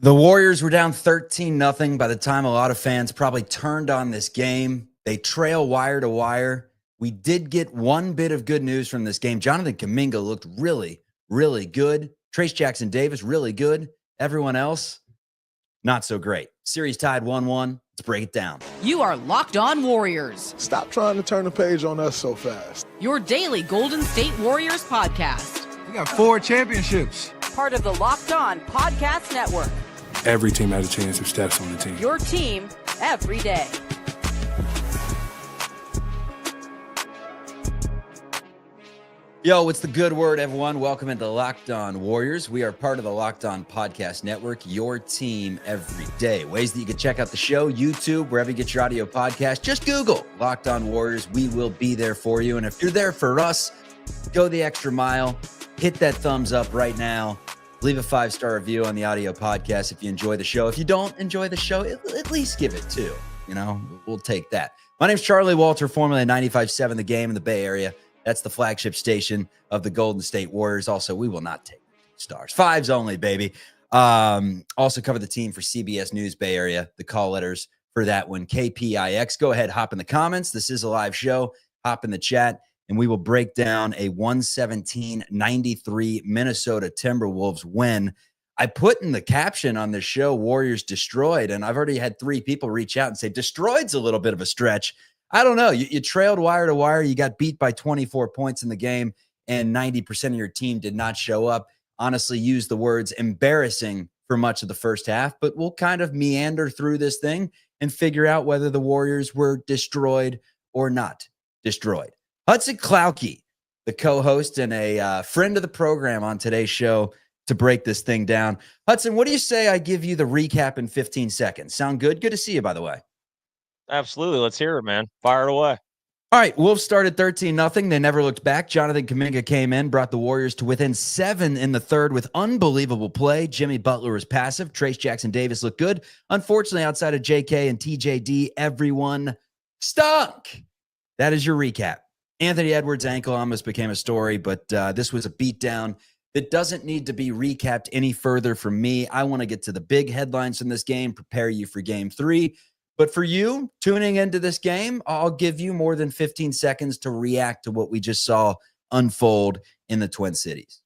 The Warriors were down 13-0 by the time a lot of fans probably turned on this game. They trail wire to wire. We did get one bit of good news from this game. Jonthan Kaminga looked really, really good. Trayce Jackson-Davis, really good. Everyone else, not so great. Series tied 1-1. Let's break it down. You are Locked On Warriors. Stop trying to turn the page on us so fast. Your daily Golden State Warriors podcast. We got 4 championships. Part of the Locked On Podcast Network. Every team has a chance if Steph's on the team. Your team every day. Yo, what's the good word, everyone? Welcome into Locked On Warriors. We are part of the Locked On Podcast Network, your team every day. Ways that you can check out the show, YouTube, wherever you get your audio podcast. Just Google Locked On Warriors. We will be there for you. And if you're there for us, go the extra mile. Hit that thumbs up right now. Leave a 5-star review on the audio podcast if you enjoy the show. If you don't enjoy the show, at least give it 2. You know, we'll take that. My name's Charlie Walter, formerly 95.7 The Game in the Bay Area. That's the flagship station of the Golden State Warriors. Also, we will not take stars. 5s only, baby. Also cover the team for CBS News Bay Area. The call letters for that one, KPIX. Go ahead, hop in the comments. This is a live show. Hop in the chat, and we will break down a 117-93 Minnesota Timberwolves win. I put in the caption on this show, Warriors destroyed, and I've already had 3 people reach out and say, destroyed's a little bit of a stretch. I don't know. You trailed wire to wire. You got beat by 24 points in the game, and 90% of your team did not show up. Honestly, use the words embarrassing for much of the first half, but we'll kind of meander through this thing and figure out whether the Warriors were destroyed or not destroyed. Hudson Klauke, the co-host and a friend of the program on today's show, to break this thing down. Hudson, what do you say I give you the recap in 15 seconds? Sound good? Good to see you, by the way. Absolutely. Let's hear it, man. Fire it away. All right. Wolves started 13-0. They never looked back. Jonthan Kaminga came in, brought the Warriors to within 7 in the third with unbelievable play. Jimmy Butler was passive. Trayce Jackson-Davis looked good. Unfortunately, outside of JK and TJD, everyone stunk. That is your recap. Anthony Edwards' ankle almost became a story, but this was a beatdown that doesn't need to be recapped any further from me. I want to get to the big headlines from this game, prepare you for game 3. But for you, tuning into this game, I'll give you more than 15 seconds to react to what we just saw unfold in the Twin Cities.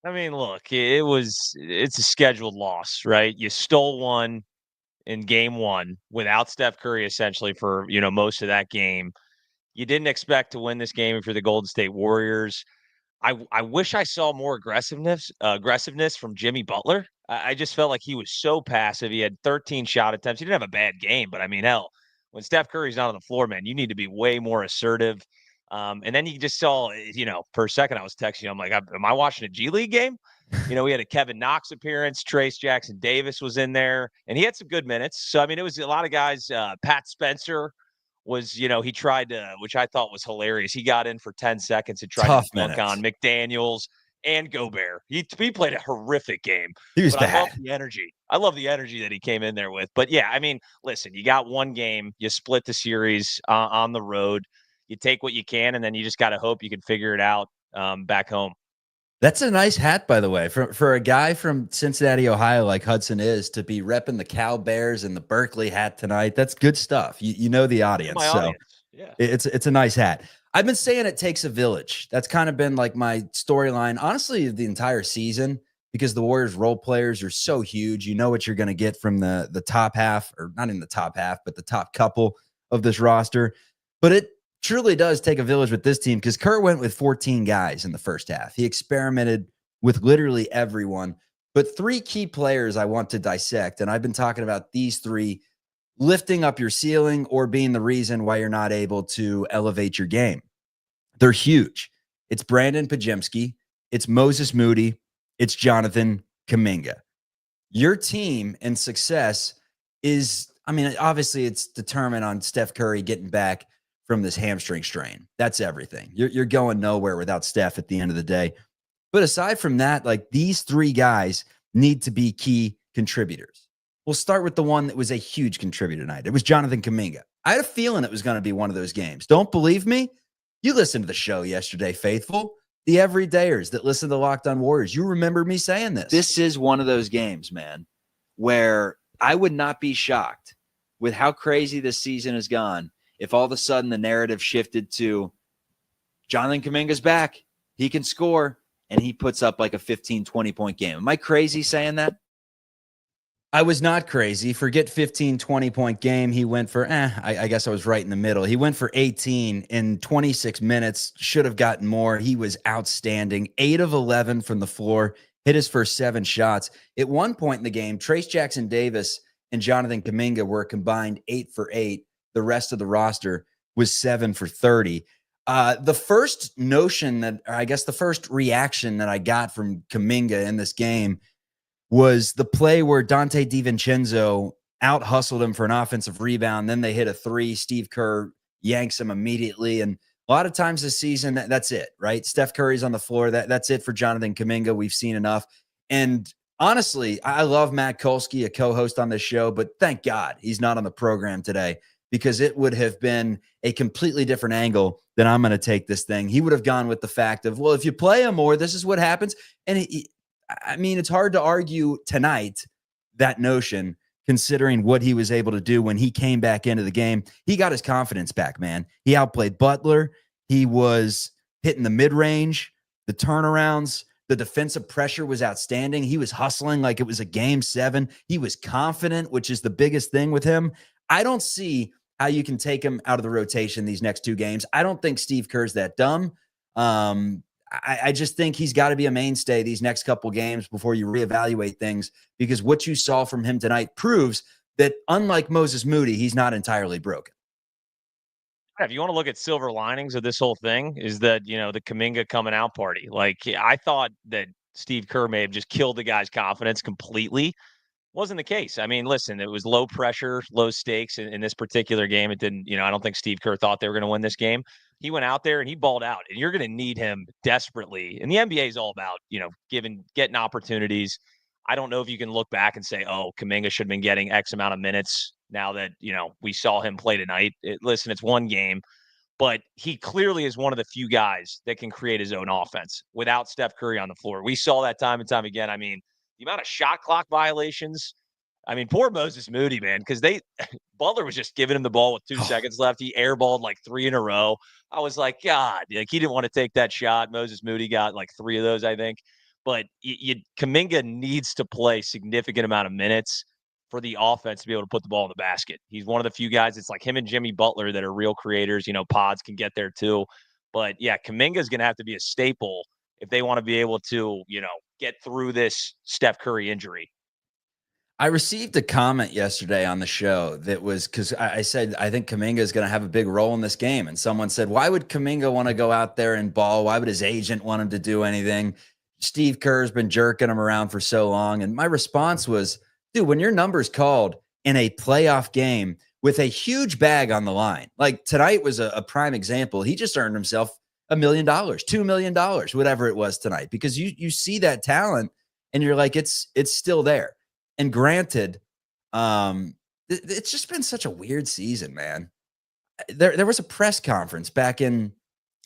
I mean, look, it's a scheduled loss, right? You stole one in game 1 without Steph Curry, essentially, for, most of that game. You didn't expect to win this game if you're the Golden State Warriors. I wish I saw more aggressiveness from Jimmy Butler. I just felt like he was so passive. He had 13 shot attempts. He didn't have a bad game, but I mean, hell, when Steph Curry's not on the floor, man, you need to be way more assertive. And then you just saw, per second I was texting you. I'm like, am I watching a G League game? We had a Kevin Knox appearance. Trayce Jackson-Davis was in there, and he had some good minutes. So, I mean, it was a lot of guys. Pat Spencer was, he tried to, which I thought was hilarious. He got in for 10 seconds and tried to dunk on McDaniels and Gobert. He played a horrific game. He was bad. I love the energy. I love the energy that he came in there with. But yeah, I mean, listen, you got one game, you split the series on the road. You take what you can, and then you just got to hope you can figure it out back home. That's a nice hat, by the way, for a guy from Cincinnati, Ohio, like Hudson is, to be repping the Cal Bears and the Berkeley hat tonight. That's good stuff. You know the audience, so yeah, it's a nice hat. I've been saying it takes a village. That's kind of been like my storyline, honestly, the entire season, because the Warriors role players are so huge. You know what you're going to get from the top half, or not in the top half, but the top couple of this roster. But it truly does take a village with this team, because Kerr went with 14 guys in the first half. He experimented with literally everyone. But 3 key players I want to dissect, and I've been talking about these 3 lifting up your ceiling or being the reason why you're not able to elevate your game. They're huge. It's Brandon Podziemski. It's Moses Moody. It's Jonthan Kaminga. Your team and success is, I mean, obviously it's determined on Steph Curry getting back from this hamstring strain. That's everything. You're going nowhere without Steph at the end of the day. But aside from that, like, these 3 guys need to be key contributors. We'll start with the one that was a huge contributor tonight. It was Jonthan Kaminga. I had a feeling it was going to be one of those games. Don't believe me? You listened to the show yesterday, faithful. the everydayers that listen to Locked On Warriors, you remember me saying this. This is one of those games, man, where I would not be shocked with how crazy this season has gone if all of a sudden the narrative shifted to Jonthan Kuminga's back, he can score, and he puts up like a 15, 20-point game. Am I crazy saying that? I was not crazy. Forget 15, 20-point game. He went for, I guess I was right in the middle. He went for 18 in 26 minutes. Should have gotten more. He was outstanding. 8 of 11 from the floor. Hit his first 7 shots. At one point in the game, Trayce Jackson-Davis and Jonthan Kaminga were combined 8 for 8. The rest of the roster was 7 for 30. The first notion that, or I guess the first reaction that I got from Kaminga in this game was the play where Dante DiVincenzo out-hustled him for an offensive rebound. Then they hit a 3. Steve Kerr yanks him immediately. And a lot of times this season, that's it, right? Steph Curry's on the floor. That's it for Jonthan Kaminga. We've seen enough. And honestly, I love Matt Kolsky, a co-host on this show, but thank God he's not on the program today, because it would have been a completely different angle than I'm going to take this thing. He would have gone with the fact of, well, if you play him more, this is what happens. And I mean, it's hard to argue tonight that notion, considering what he was able to do when he came back into the game. He got his confidence back, man. He outplayed Butler. He was hitting the mid-range, the turnarounds. The defensive pressure was outstanding. He was hustling like it was a game 7. He was confident, which is the biggest thing with him. I don't see how you can take him out of the rotation these next 2 games. I don't think Steve Kerr's that dumb. I just think he's got to be a mainstay these next couple games before you reevaluate things, because what you saw from him tonight proves that, unlike Moses Moody, he's not entirely broken. If you want to look at silver linings of this whole thing, is that, the Kaminga coming out party. Like, I thought that Steve Kerr may have just killed the guy's confidence completely. Wasn't the case. I mean, listen, it was low pressure, low stakes in this particular game. It didn't, I don't think Steve Kerr thought they were going to win this game. He went out there and he balled out, and you're going to need him desperately. And the NBA is all about, getting opportunities. I don't know if you can look back and say, oh, Kaminga should have been getting X amount of minutes now that, we saw him play tonight. Listen, it's one game, but he clearly is one of the few guys that can create his own offense without Steph Curry on the floor. We saw that time and time again. I mean, the amount of shot clock violations. I mean, poor Moses Moody, man, because Butler was just giving him the ball with 2 seconds left. He airballed like 3 in a row. I was like, God, like, he didn't want to take that shot. Moses Moody got like 3 of those, I think. But Kaminga needs to play significant amount of minutes for the offense to be able to put the ball in the basket. He's one of the few guys. It's like him and Jimmy Butler that are real creators. Pods can get there too. But yeah, Kaminga is going to have to be a staple if they want to be able to, get through this Steph Curry injury. I received a comment yesterday on the show that was, because I said, I think Kaminga is going to have a big role in this game. And someone said, why would Kaminga want to go out there and ball? Why would his agent want him to do anything? Steve Kerr's been jerking him around for so long. And my response was, dude, when your number's called in a playoff game with a huge bag on the line, like tonight was a prime example. He just earned himself $1 million, $2 million, whatever it was tonight, because you see that talent and you're like, it's still there. And granted, it's just been such a weird season, man. There was a press conference back in,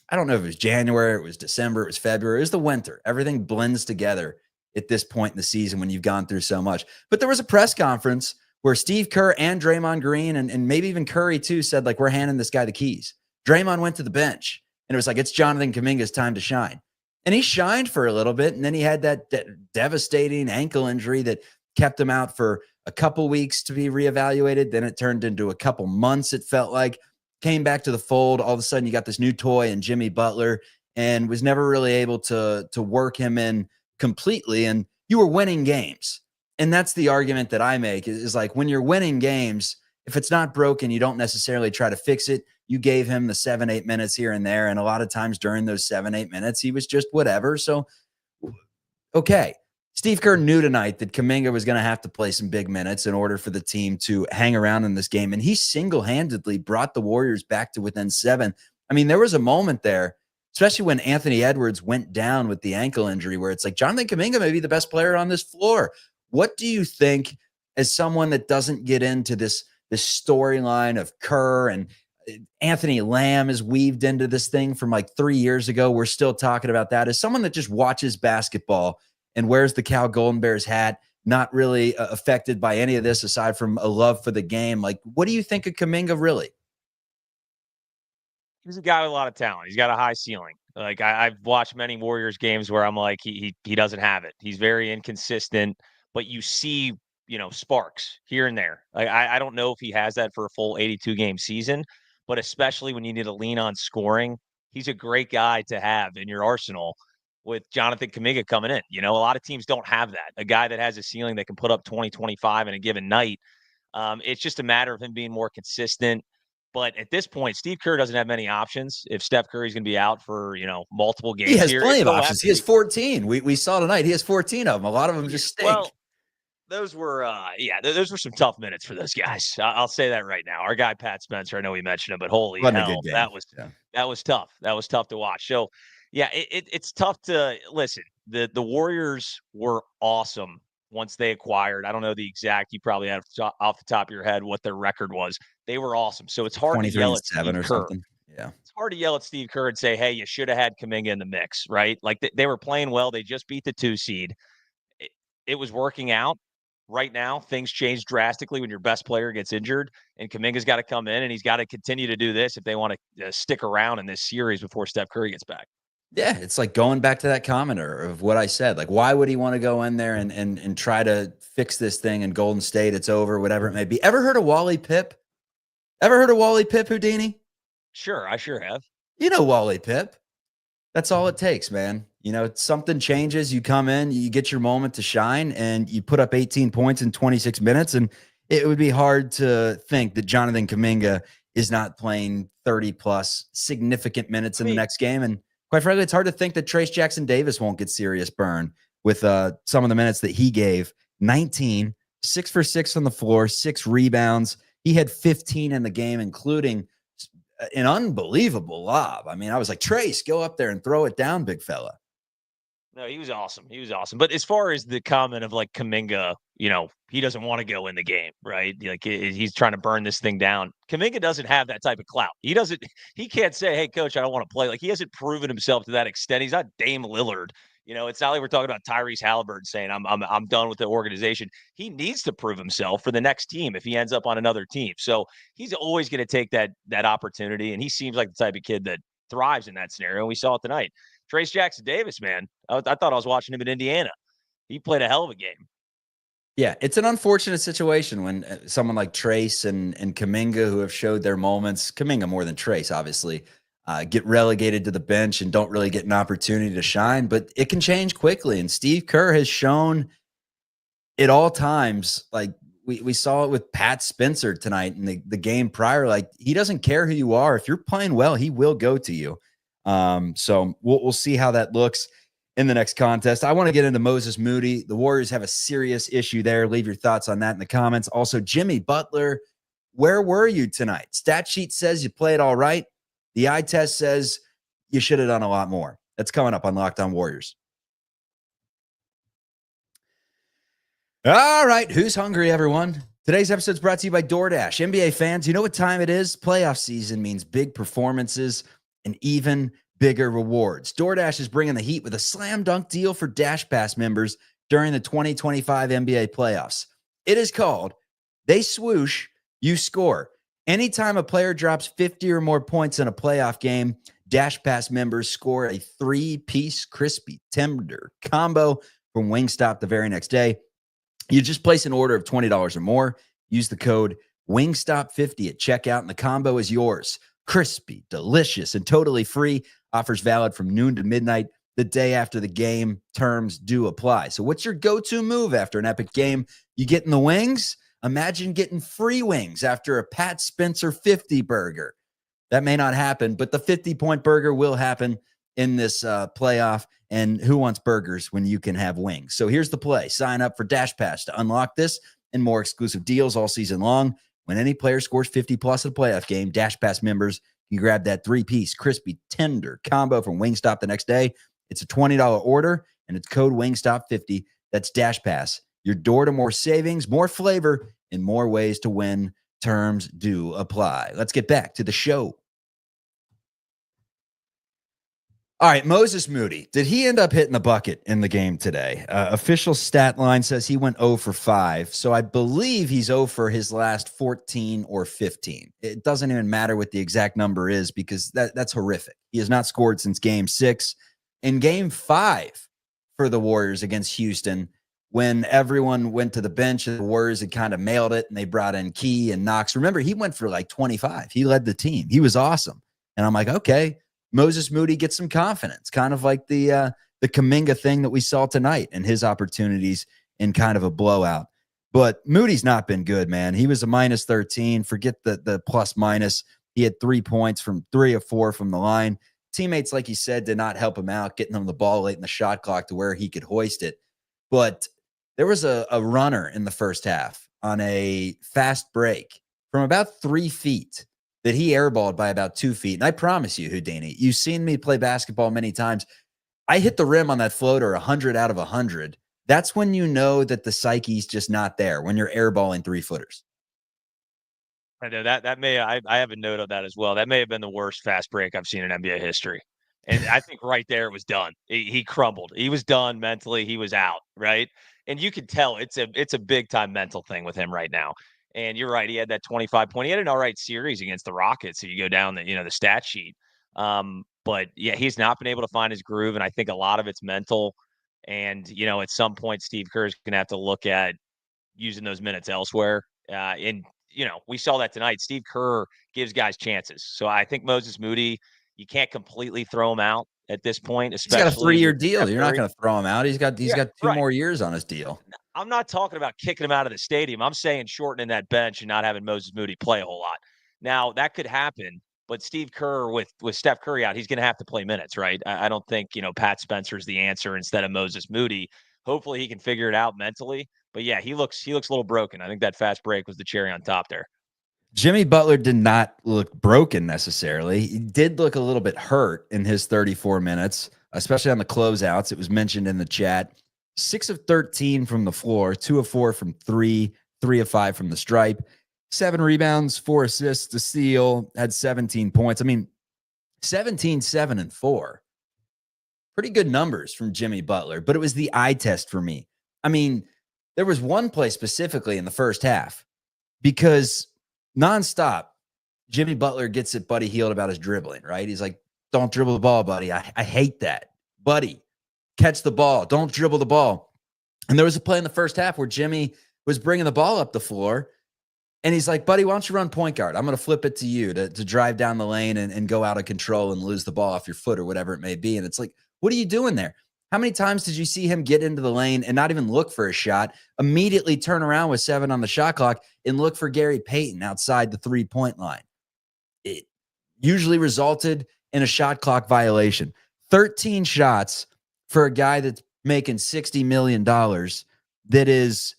I don't know if it was January, it was December, it was February, it was the winter. Everything blends together at this point in the season when you've gone through so much. But there was a press conference where Steve Kerr and Draymond Green and maybe even Curry too said, like, we're handing this guy the keys. Draymond went to the bench and it was like, it's Jonthan Kaminga's time to shine. And he shined for a little bit. And then he had that devastating ankle injury that kept him out for a couple weeks to be reevaluated. Then it turned into a couple months, it felt like. Came back to the fold. All of a sudden, you got this new toy in Jimmy Butler, and was never really able to work him in completely. And you were winning games. And that's the argument that I make is like, when you're winning games, if it's not broken, you don't necessarily try to fix it. You gave him the 7-8 minutes here and there. And a lot of times during those 7-8 minutes, he was just whatever. So, okay. Steve Kerr knew tonight that Kaminga was going to have to play some big minutes in order for the team to hang around in this game. And he single-handedly brought the Warriors back to within 7. I mean, there was a moment there, especially when Anthony Edwards went down with the ankle injury, where it's like, Jonthan Kaminga may be the best player on this floor. What do you think, as someone that doesn't get into this storyline of Kerr and Anthony Lamb is weaved into this thing from like 3 years ago. We're still talking about that. As someone that just watches basketball and wears the Cal Golden Bears hat, not really affected by any of this aside from a love for the game. Like, what do you think of Kuminga really? He's a guy with a lot of talent. He's got a high ceiling. Like I've watched many Warriors games where I'm like, he doesn't have it. He's very inconsistent, but you see, sparks here and there. Like I don't know if he has that for a full 82 game season, but especially when you need to lean on scoring, he's a great guy to have in your arsenal with Jonthan Kaminga coming in. A lot of teams don't have that. A guy that has a ceiling that can put up 20, 25 in a given night. It's just a matter of him being more consistent. But at this point, Steve Kerr doesn't have many options. If Steph Curry's going to be out for, multiple games, he has here, plenty of options. He has 14. We saw tonight. He has 14 of them. A lot of them just stink. Well, those were, those were some tough minutes for those guys. I'll say that right now. Our guy Pat Spencer, I know we mentioned him, but holy hell, that was tough. That was tough to watch. So, yeah, it's tough to listen. The Warriors were awesome once they acquired. I don't know the exact. You probably have off the top of your head what their record was. They were awesome. So it's hard to yell at Steve Kerr. Something. Yeah. It's hard to yell at Steve Kerr and say, hey, you should have had Kaminga in the mix, right? Like they were playing well. They just beat the 2 seed. It was working out. Right now, things change drastically when your best player gets injured, and Kaminga's got to come in, and he's got to continue to do this if they want to stick around in this series before Steph Curry gets back. Yeah, it's like going back to that commenter of what I said. Like, why would he want to go in there and try to fix this thing in Golden State? It's over, whatever it may be. Ever heard of Wally Pipp? Ever heard of Wally Pipp, Houdini? Sure, I sure have. You know Wally Pipp. That's all it takes, man. Something changes. You come in, you get your moment to shine, and you put up 18 points in 26 minutes. And it would be hard to think that Jonthan Kaminga is not playing 30-plus significant minutes in the next game. And quite frankly, it's hard to think that Trayce Jackson-Davis won't get serious burn with some of the minutes that he gave. 19, 6 for 6 on the floor, 6 rebounds. He had 15 in the game, including an unbelievable lob. I mean, I was like, Trayce, go up there and throw it down, big fella. No, he was awesome. He was awesome. But as far as the comment of like Kaminga, he doesn't want to go in the game, right? Like he's trying to burn this thing down. Kaminga doesn't have that type of clout. He can't say, hey, coach, I don't want to play. Like he hasn't proven himself to that extent. He's not Dame Lillard. It's not like we're talking about Tyrese Halliburton saying I'm done with the organization. He needs to prove himself for the next team if he ends up on another team. So he's always going to take that opportunity. And he seems like the type of kid that thrives in that scenario. And we saw it tonight. Trayce Jackson-Davis, man, I thought I was watching him in Indiana. He played a hell of a game. Yeah, it's an unfortunate situation when someone like Trayce and Kaminga, who have showed their moments, Kaminga more than Trayce, obviously, get relegated to the bench and don't really get an opportunity to shine. But it can change quickly. And Steve Kerr has shown at all times, like we saw it with Pat Spencer tonight in the game prior, like he doesn't care who you are. If you're playing well, he will go to you. So we'll see how that looks in the next contest. I want to get into Moses Moody. The Warriors have a serious issue there. Leave your thoughts on that in the comments. Also, Jimmy Butler, where were you tonight? Stat sheet says you played all right. The eye test says you should have done a lot more. That's coming up on Locked On Warriors. All right, who's hungry, everyone? Today's episode is brought to you by DoorDash. NBA fans, you know what time it is? Playoff season means big performances and even bigger rewards. DoorDash is bringing the heat with a slam dunk deal for DashPass members during the 2025 NBA playoffs. It is called They Swoosh, You Score. Anytime a player drops 50 or more points in a playoff game, DashPass members score a 3-piece crispy tender combo from Wingstop the very next day. You just place an order of $20 or more. Use the code Wingstop50 at checkout, and the combo is yours. Crispy, delicious, and totally free. Offers valid from noon to midnight the day after the game. Terms do apply. So what's your go-to move after an epic game? You getting the wings? Imagine getting free wings after a Pat Spencer 50 burger. That may not happen, but the 50-point burger will happen in this playoff. And who wants burgers when you can have wings? So here's the play. Sign up for DashPass to unlock this and more exclusive deals all season long. When any player scores 50-plus in a playoff game, DashPass members can grab that 3-piece crispy tender combo from Wingstop the next day. It's a $20 order, and it's code Wingstop50. That's DashPass. Your door to more savings, more flavor, and more ways to win Terms do apply. Let's get back to the show. All right, Moses Moody. Did he end up hitting the bucket in the game today? Official stat line says he went 0 for 5. So I believe he's 0 for his last 14 or 15. It doesn't even matter what the exact number is because that's horrific. He has not scored since game 6. In game 5 for the Warriors against Houston, when everyone went to the bench and the Warriors had kind of mailed it and they brought in Key and Knox. Remember, he went for like 25. He led the team. He was awesome. And I'm like, okay, Moses Moody gets some confidence, kind of like the Kaminga thing that we saw tonight and his opportunities in kind of a blowout. But Moody's not been good, man. He was a minus 13. Forget the plus minus. He had 3 points from 3 of 4 from the line. Teammates, like you said, did not help him out, getting him the ball late in the shot clock to where he could hoist it. But there was a runner in the first half on a fast break from about 3 feet that he airballed by about 2 feet. And I promise you, Houdini, you've seen me play basketball many times. I hit the rim on that floater 100 out of 100. That's when you know that the psyche's just not there, when you're airballing 3-footers. I know that may I have a note of that as well. That may have been the worst fast break I've seen in NBA history. And I think right there it was done. He crumbled. He was done mentally. He was out, right? And you could tell it's a big time mental thing with him right now. And you're right. He had that 25 point. He had an all right series against the Rockets. So you go down the stat sheet. But yeah, he's not been able to find his groove. And I think a lot of it's mental. And, at some point, Steve Kerr's going to have to look at using those minutes elsewhere. We saw that tonight. Steve Kerr gives guys chances. So I think Moses Moody, you can't completely throw him out at this point, especially. He's got a 3-year deal. You're not going to throw him out. He's got 2 more years on his deal. I'm not talking about kicking him out of the stadium. I'm saying shortening that bench and not having Moses Moody play a whole lot. Now, that could happen, but Steve Kerr with Steph Curry out, he's going to have to play minutes, right? I don't think, Pat Spencer's the answer instead of Moses Moody. Hopefully he can figure it out mentally. But yeah, he looks a little broken. I think that fast break was the cherry on top there. Jimmy Butler did not look broken necessarily. He did look a little bit hurt in his 34 minutes, especially on the closeouts. It was mentioned in the chat. 6 of 13 from the floor, 2 of 4 from 3, 3 of 5 from the stripe, 7 rebounds, 4 assists, a steal, had 17 points. I mean, 17, 7, and 4. Pretty good numbers from Jimmy Butler, but it was the eye test for me. I mean, there was one play specifically in the first half because nonstop, Jimmy Butler gets at Buddy Hield about his dribbling, right? He's like, don't dribble the ball, buddy. I hate that. Buddy, catch the ball. Don't dribble the ball. And there was a play in the first half where Jimmy was bringing the ball up the floor, and he's like, buddy, why don't you run point guard? I'm going to flip it to you to drive down the lane and go out of control and lose the ball off your foot or whatever it may be. And it's like, what are you doing there? How many times did you see him get into the lane and not even look for a shot, immediately turn around with 7 on the shot clock and look for Gary Payton outside the 3-point line? It usually resulted in a shot clock violation. 13 shots for a guy that's making $60 million that is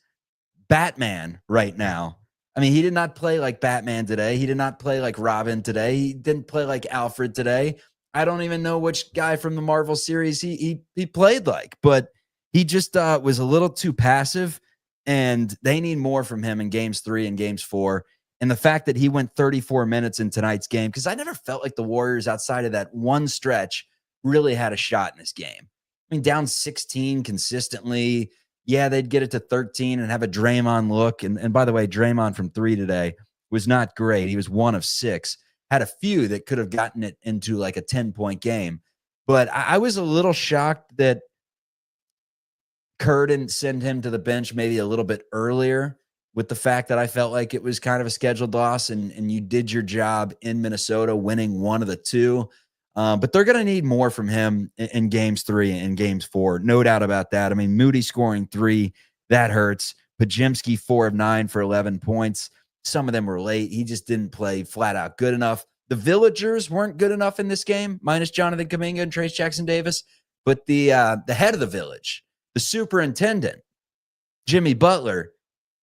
Batman right now. I mean, he did not play like Batman today. He did not play like Robin today. He didn't play like Alfred today. I don't even know which guy from the Marvel series he played like, but he just was a little too passive, and they need more from him in games 3 and games 4. And the fact that he went 34 minutes in tonight's game, because I never felt like the Warriors outside of that one stretch really had a shot in this game. I mean, down 16 consistently. Yeah, they'd get it to 13 and have a Draymond look. And by the way, Draymond from 3 today was not great. He was 1 of 6. Had a few that could have gotten it into like a 10-point game. But I was a little shocked that Kerr didn't send him to the bench maybe a little bit earlier, with the fact that I felt like it was kind of a scheduled loss and you did your job in Minnesota winning one of the 2. But they're going to need more from him in games 3 and games 4. No doubt about that. I mean, Moody scoring 3, that hurts. Podziemski 4 of 9 for 11 points. Some of them were late. He just didn't play flat out good enough. The Villagers weren't good enough in this game, minus Jonthan Kaminga and Trayce Jackson-Davis. But the head of the village, the superintendent, Jimmy Butler,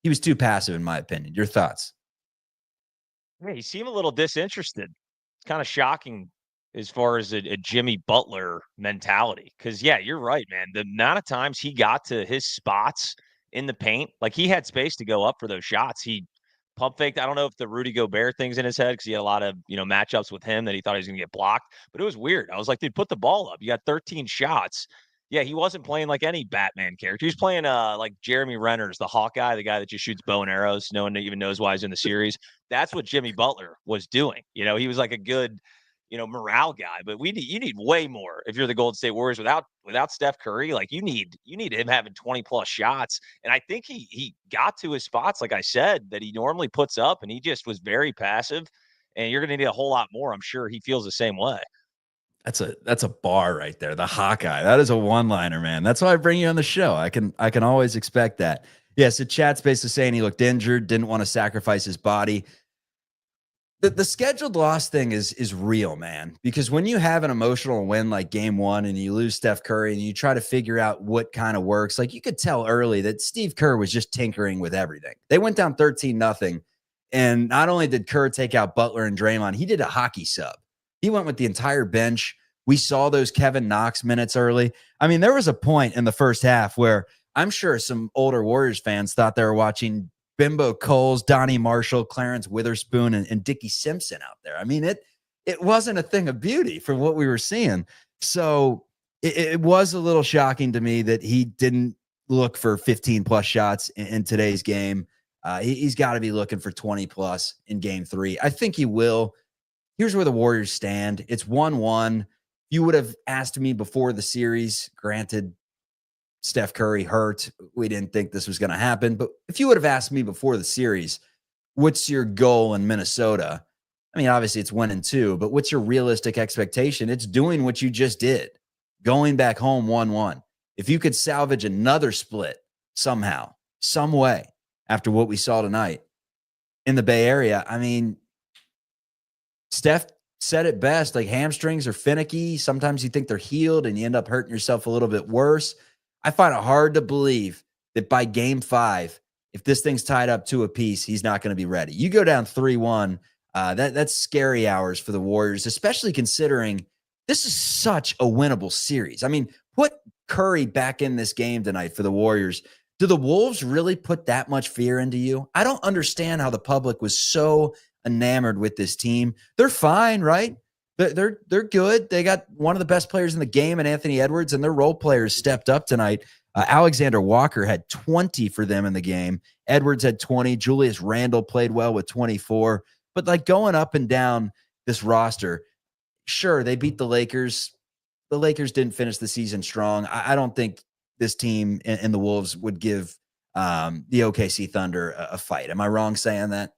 he was too passive, in my opinion. Your thoughts? Yeah, he seemed a little disinterested. Kind of shocking as far as a Jimmy Butler mentality. Because, yeah, you're right, man. The amount of times he got to his spots in the paint, like he had space to go up for those shots. He pump faked. I don't know if the Rudy Gobert thing's in his head because he had a lot of, matchups with him that he thought he was going to get blocked. But it was weird. I was like, dude, put the ball up. You got 13 shots. Yeah, he wasn't playing like any Batman character. He was playing like Jeremy Renner's, the Hawkeye, the guy that just shoots bow and arrows. No one even knows why he's in the series. That's what Jimmy Butler was doing. He was like a good, morale guy. But you need way more if you're the Golden State Warriors without Steph Curry. Like you need him having 20 plus shots. And I think he got to his spots, like I said, that he normally puts up, and he just was very passive. And you're going to need a whole lot more. I'm sure he feels the same way. That's a bar right there. The Hawkeye. That is a one-liner, man. That's why I bring you on the show. I can always expect that. Yeah, so chat's basically saying he looked injured, didn't want to sacrifice his body. The scheduled loss thing is real, man, because when you have an emotional win like game one and you lose Steph Curry and you try to figure out what kind of works, like you could tell early that Steve Kerr was just tinkering with everything. They went down 13-0, and not only did Kerr take out Butler and Draymond, he did a hockey sub. He went with the entire bench. We saw those Kevin Knox minutes early. I mean, there was a point in the first half where I'm sure some older Warriors fans thought they were watching Bimbo Coles, Donnie Marshall, Clarence Witherspoon, and Dickie Simpson out there. I mean, it wasn't a thing of beauty from what we were seeing. So it was a little shocking to me that he didn't look for 15-plus shots in today's game. He's got to be looking for 20-plus in game 3. I think he will. Here's where the Warriors stand. It's 1-1. You would have asked me before the series, granted, Steph Curry hurt. We didn't think this was going to happen. But if you would have asked me before the series, what's your goal in Minnesota? I mean, obviously it's 1-2, but what's your realistic expectation? It's doing what you just did, going back home 1-1. If you could salvage another split somehow, some way, after what we saw tonight in the Bay Area, I mean, Steph said it best, like hamstrings are finicky. Sometimes you think they're healed and you end up hurting yourself a little bit worse. I find it hard to believe that by game 5, if this thing's tied up 2 apiece, he's not going to be ready. You go down 3-1. That's scary hours for the Warriors, especially considering this is such a winnable series. I mean, put Curry back in this game tonight for the Warriors. Do the Wolves really put that much fear into you? I don't understand how the public was so enamored with this team. They're fine, right? They're good. They got one of the best players in the game in Anthony Edwards, and their role players stepped up tonight. Alexander Walker had 20 for them in the game. Edwards had 20. Julius Randle played well with 24. But like going up and down this roster, sure, they beat the Lakers. The Lakers didn't finish the season strong. I don't think this team and the Wolves would give the OKC Thunder a fight. Am I wrong saying that?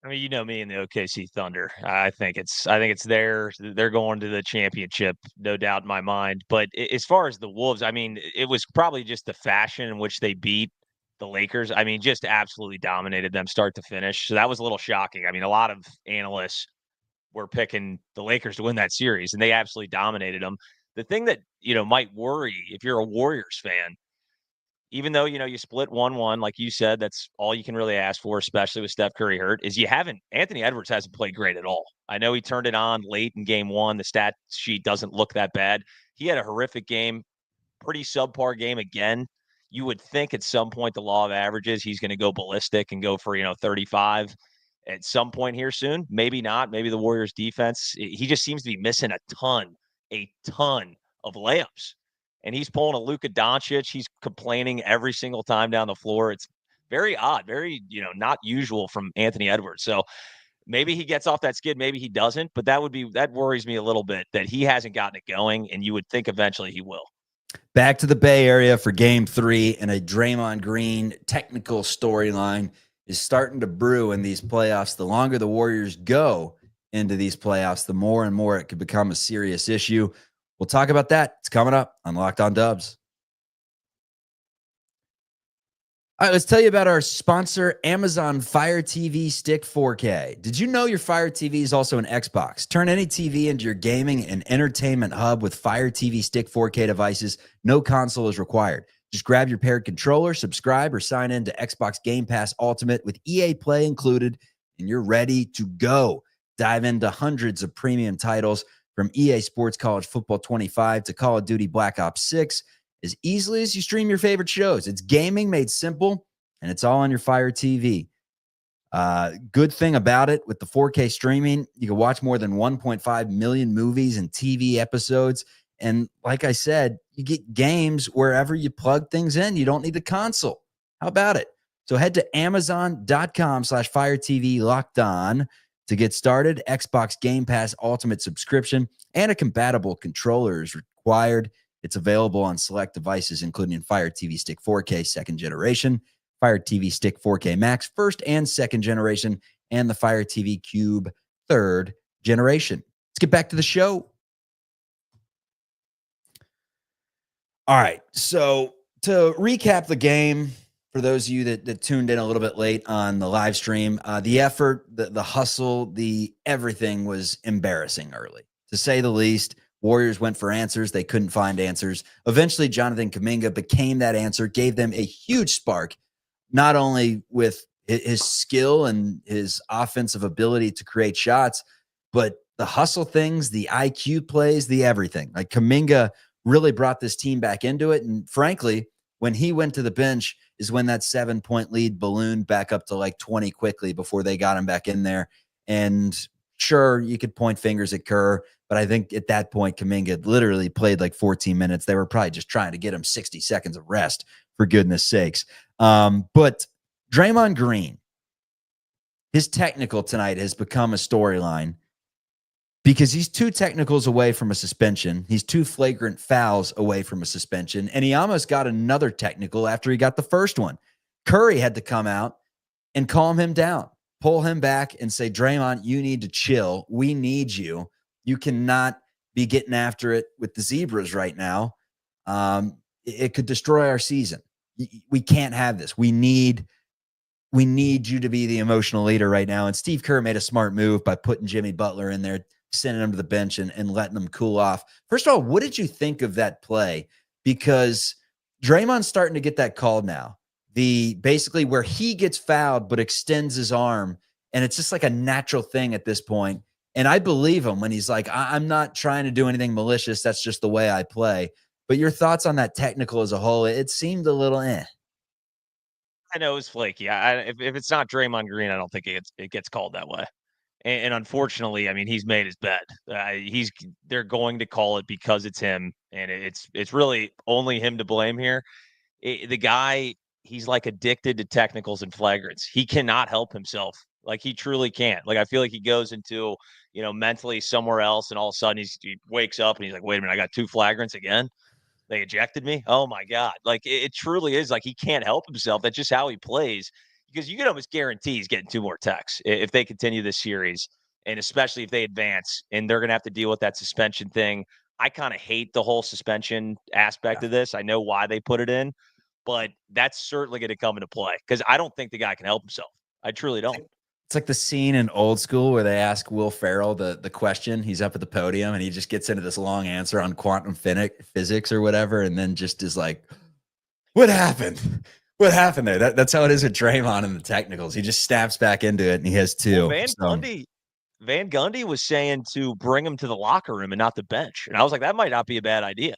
I mean, you know me and the OKC Thunder. I think it's they're going to the championship, no doubt in my mind. But as far as the Wolves, I mean, it was probably just the fashion in which they beat the Lakers. I mean, just absolutely dominated them start to finish. So that was a little shocking. I mean, a lot of analysts were picking the Lakers to win that series, and they absolutely dominated them. The thing that, might worry if you're a Warriors fan, even though, you split 1-1, like you said, that's all you can really ask for, especially with Steph Curry hurt, is Anthony Edwards hasn't played great at all. I know he turned it on late in game 1. The stat sheet doesn't look that bad. He had a horrific game, pretty subpar game again. You would think at some point the law of averages, he's going to go ballistic and go for, 35 at some point here soon. Maybe not. Maybe the Warriors defense, he just seems to be missing a ton of layups. And he's pulling a Luka Doncic. He's complaining every single time down the floor. It's very odd, very, not usual from Anthony Edwards. So maybe he gets off that skid, maybe he doesn't, but that worries me a little bit that he hasn't gotten it going, and you would think eventually he will. Back to the Bay Area for game 3, and a Draymond Green technical storyline is starting to brew in these playoffs. The longer the Warriors go into these playoffs, the more and more it could become a serious issue. We'll talk about that. It's coming up on Locked On Dubs. All right, let's tell you about our sponsor, Amazon Fire TV Stick 4K. Did you know your Fire TV is also an Xbox? Turn any TV into your gaming and entertainment hub with Fire TV Stick 4K devices. No console is required. Just grab your paired controller, subscribe, or sign in to Xbox Game Pass Ultimate with EA Play included, and you're ready to go. Dive into hundreds of premium titles from EA Sports College Football 25 to Call of Duty Black Ops 6 as easily as you stream your favorite shows. It's gaming made simple, and it's all on your Fire TV. Good thing about it with the 4K streaming, you can watch more than 1.5 million movies and TV episodes. And like I said, you get games wherever you plug things in. You don't need the console. How about it? So head to amazon.com/FireTV locked on to get started. Xbox Game Pass Ultimate subscription and a compatible controller is required. It's available on select devices, including Fire TV Stick 4K second generation, Fire TV Stick 4K Max first and second generation, and the Fire TV Cube third generation. Let's get back to the show. All right, so to recap the game, for those of you that tuned in a little bit late on the live stream, the effort, the hustle, the everything was embarrassing early, to say the least. Warriors went for answers. They couldn't find answers. Eventually, Jonthan Kaminga became that answer, gave them a huge spark, not only with his skill and his offensive ability to create shots, but the hustle things, the IQ plays, the everything. Like Kaminga really brought this team back into it. And frankly, when he went to the bench is when that 7-point lead ballooned back up to like 20 quickly before they got him back in there. And sure, you could point fingers at Kerr, but I think at that point, Kuminga literally played like 14 minutes. They were probably just trying to get him 60 seconds of rest, for goodness sakes. But Draymond Green, his technical tonight has become a storyline because he's 2 technicals away from a suspension. He's 2 flagrant fouls away from a suspension, and he almost got another technical after he got the first one. Curry had to come out and calm him down, pull him back and say, Draymond, you need to chill. We need you. You cannot be getting after it with the Zebras right now. It could destroy our season. We can't have this. We need you to be the emotional leader right now. And Steve Kerr made a smart move by putting Jimmy Butler in there, sending him to the bench and letting him cool off. First of all, what did you think of that play? Because Draymond's starting to get that call now. Basically where he gets fouled but extends his arm, and it's just like a natural thing at this point. And I believe him when he's like, I'm not trying to do anything malicious. That's just the way I play. But your thoughts on that technical as a whole? It seemed a little I know it was flaky. If it's not Draymond Green, I don't think it gets called that way. And unfortunately, I mean, he's made his bed. They're going to call it because it's him, and it's really only him to blame here. The guy, he's like addicted to technicals and flagrants. He cannot help himself. Like, he truly can't. Like, I feel like he goes into, mentally somewhere else, and all of a sudden he wakes up and he's like, wait a minute, I got 2 flagrants again. They ejected me. Oh my God. Like, it truly is like he can't help himself. That's just how he plays, because you can almost guarantee he's getting 2 more techs if they continue this series, and especially if they advance and they're going to have to deal with that suspension thing. I kind of hate the whole suspension aspect of this. I know why they put it in, but that's certainly going to come into play because I don't think the guy can help himself. I truly don't. It's like the scene in Old School where they ask Will Ferrell the question. He's up at the podium and he just gets into this long answer on quantum physics or whatever, and then just is like, what happened? What happened there? That's how it is with Draymond in the technicals. He just snaps back into it, and he has 2. Well, Van Gundy was saying to bring him to the locker room and not the bench. And I was like, that might not be a bad idea.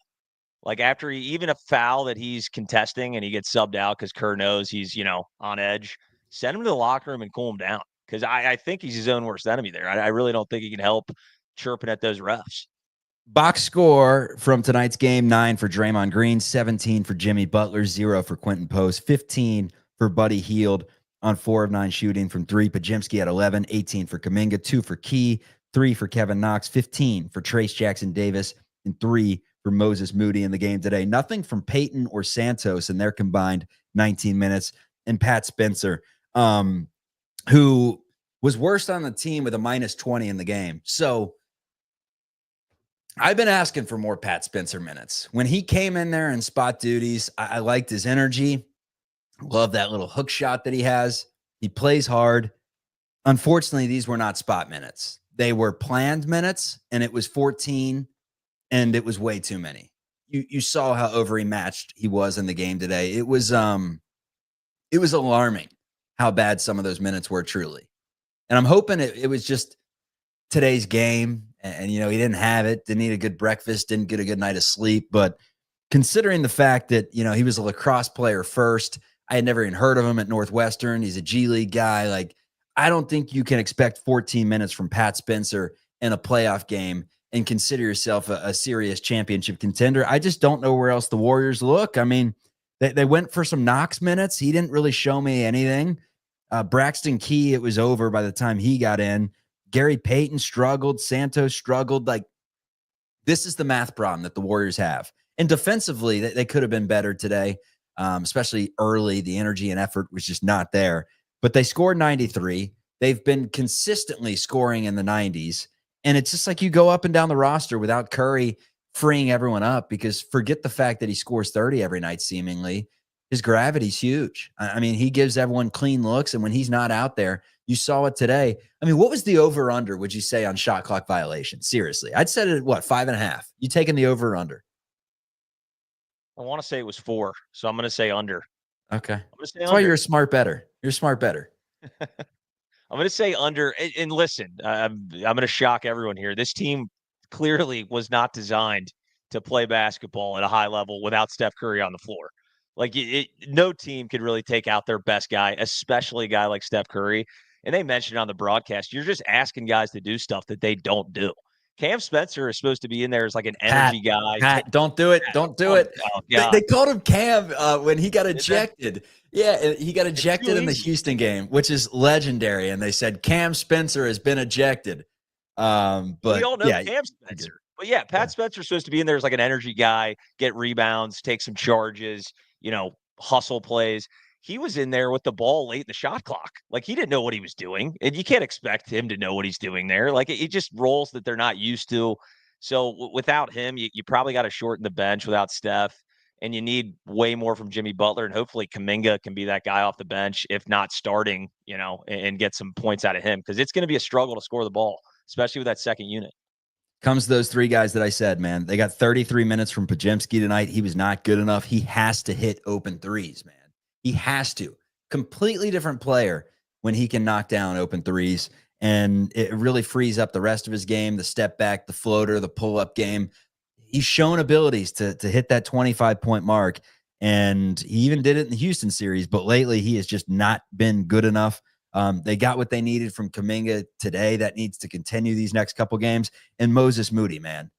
Like, after even a foul that he's contesting and he gets subbed out because Kerr knows he's, on edge, send him to the locker room and cool him down. Because I think he's his own worst enemy there. I really don't think he can help chirping at those refs. Box score from tonight's game: 9 for Draymond Green, 17 for Jimmy Butler, 0 for Quentin Post, 15 for Buddy Hield on 4 of 9 shooting from 3. Pajimski at 11, 18 for Kaminga, 2 for Key, 3 for Kevin Knox, 15 for Trayce Jackson Davis, and 3 for Moses Moody in the game today. Nothing from Peyton or Santos in their combined 19 minutes. And Pat Spencer, who was worst on the team with a -20 in the game. So I've been asking for more Pat Spencer minutes. When he came in there in spot duties, I liked his energy. Love that little hook shot that he has. He plays hard. Unfortunately, these were not spot minutes. They were planned minutes, and it was 14, and it was way too many. You saw how overmatched he was in the game today. It was alarming how bad some of those minutes were, truly. And I'm hoping it was just today's game. And, he didn't have it, didn't eat a good breakfast, didn't get a good night of sleep. But considering the fact that, he was a lacrosse player first, I had never even heard of him at Northwestern. He's a G League guy. Like, I don't think you can expect 14 minutes from Pat Spencer in a playoff game and consider yourself a serious championship contender. I just don't know where else the Warriors look. I mean, they went for some Knox minutes. He didn't really show me anything. Braxton Key, it was over by the time he got in. Gary Payton struggled. Santos struggled. Like, this is the math problem that the Warriors have. And defensively, they could have been better today, especially early. The energy and effort was just not there. But they scored 93. They've been consistently scoring in the 90s. And it's just like you go up and down the roster without Curry freeing everyone up, because forget the fact that he scores 30 every night seemingly. His gravity's huge. I mean, he gives everyone clean looks. And when he's not out there, you saw it today. I mean, what was the over-under, would you say, on shot clock violation? Seriously. I'd set it at, what, 5.5? You taking the over-under? I want to say it was 4, so I'm going to say under. Okay. That's why you're a smart better. You're a smart better. I'm going to say under. And listen, I'm going to shock everyone here. This team clearly was not designed to play basketball at a high level without Steph Curry on the floor. Like, no team could really take out their best guy, especially a guy like Steph Curry. And they mentioned on the broadcast, you're just asking guys to do stuff that they don't do. Cam Spencer is supposed to be in there as like an energy guy. Pat, don't do it. Don't do it. Oh, they called him Cam when he got ejected. Yeah, he got ejected in the Houston game, which is legendary. And they said Cam Spencer has been ejected. But we all know Cam Spencer. But yeah, Pat Spencer's supposed to be in there as like an energy guy, get rebounds, take some charges, hustle plays. He was in there with the ball late in the shot clock. Like, he didn't know what he was doing. And you can't expect him to know what he's doing there. Like, it just roles that they're not used to. So without him, you probably got to shorten the bench without Steph. And you need way more from Jimmy Butler. And hopefully Kaminga can be that guy off the bench, if not starting, and get some points out of him. Because it's going to be a struggle to score the ball, especially with that second unit. Comes those 3 guys that I said, man. They got 33 minutes from Podziemski tonight. He was not good enough. He has to hit open threes, man. He has to. Completely different player when he can knock down open threes. And it really frees up the rest of his game, the step back, the floater, the pull-up game. He's shown abilities to hit that 25-point mark. And he even did it in the Houston series. But lately, he has just not been good enough. They got what they needed from Kuminga today. That needs to continue these next couple games. And Moses Moody, man,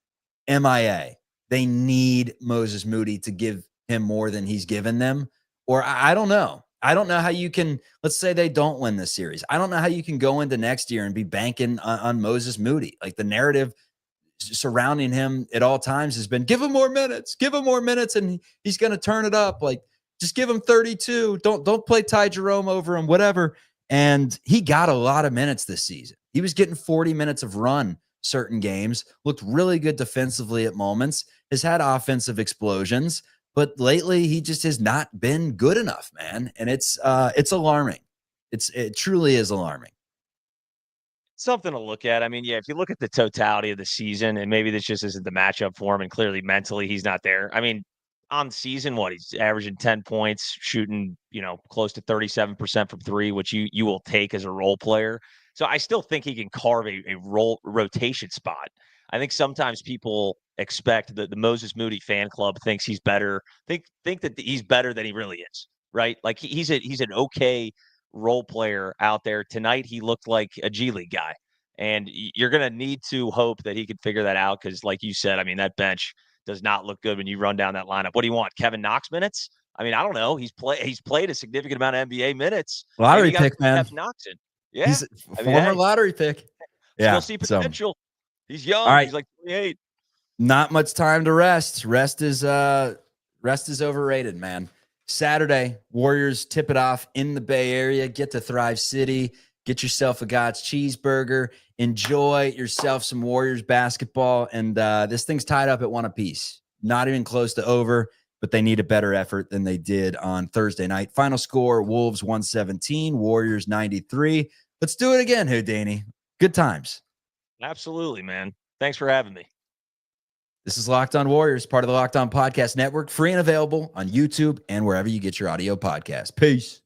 MIA. They need Moses Moody to give him more than he's given them. Or I don't know. I don't know how you can, let's say they don't win this series. I don't know how you can go into next year and be banking on Moses Moody. Like, the narrative surrounding him at all times has been, give him more minutes, and he's going to turn it up. Like, just give him 32. Don't play Ty Jerome over him, whatever. And he got a lot of minutes this season. He was getting 40 minutes of run certain games, looked really good defensively at moments, has had offensive explosions, but lately he just has not been good enough, man. And it's alarming. It truly is alarming. Something to look at. I mean, yeah, if you look at the totality of the season, and maybe this just isn't the matchup for him, and clearly mentally he's not there. I mean, on season, he's averaging 10 points, shooting, close to 37% from 3, which you will take as a role player. So I still think he can carve a rotation spot. I think sometimes people expect that the Moses Moody fan club thinks he's better, think that he's better than he really is, right? Like, he's an okay role player out there. Tonight, he looked like a G League guy. And you're going to need to hope that he can figure that out, because like you said, I mean, that bench does not look good when you run down that lineup. What do you want? Kevin Knox minutes? I mean, I don't know. He's played a significant amount of NBA minutes. Lottery pick, man. Kevin Knox in. Yeah. He's a former lottery pick. Yeah. Still see potential. He's young. All right. He's like 28. Not much time to rest. Rest is overrated, man. Saturday, Warriors tip it off in the Bay Area. Get to Thrive City. Get yourself a God's cheeseburger. Enjoy yourself some Warriors basketball. And this thing's tied up at 1 apiece. Not even close to over, but they need a better effort than they did on Thursday night. Final score, Wolves 117, Warriors 93. Let's do it again, Houdini. Good times. Absolutely, man. Thanks for having me. This is Locked On Warriors, part of the Locked On Podcast Network, free and available on YouTube and wherever you get your audio podcast. Peace.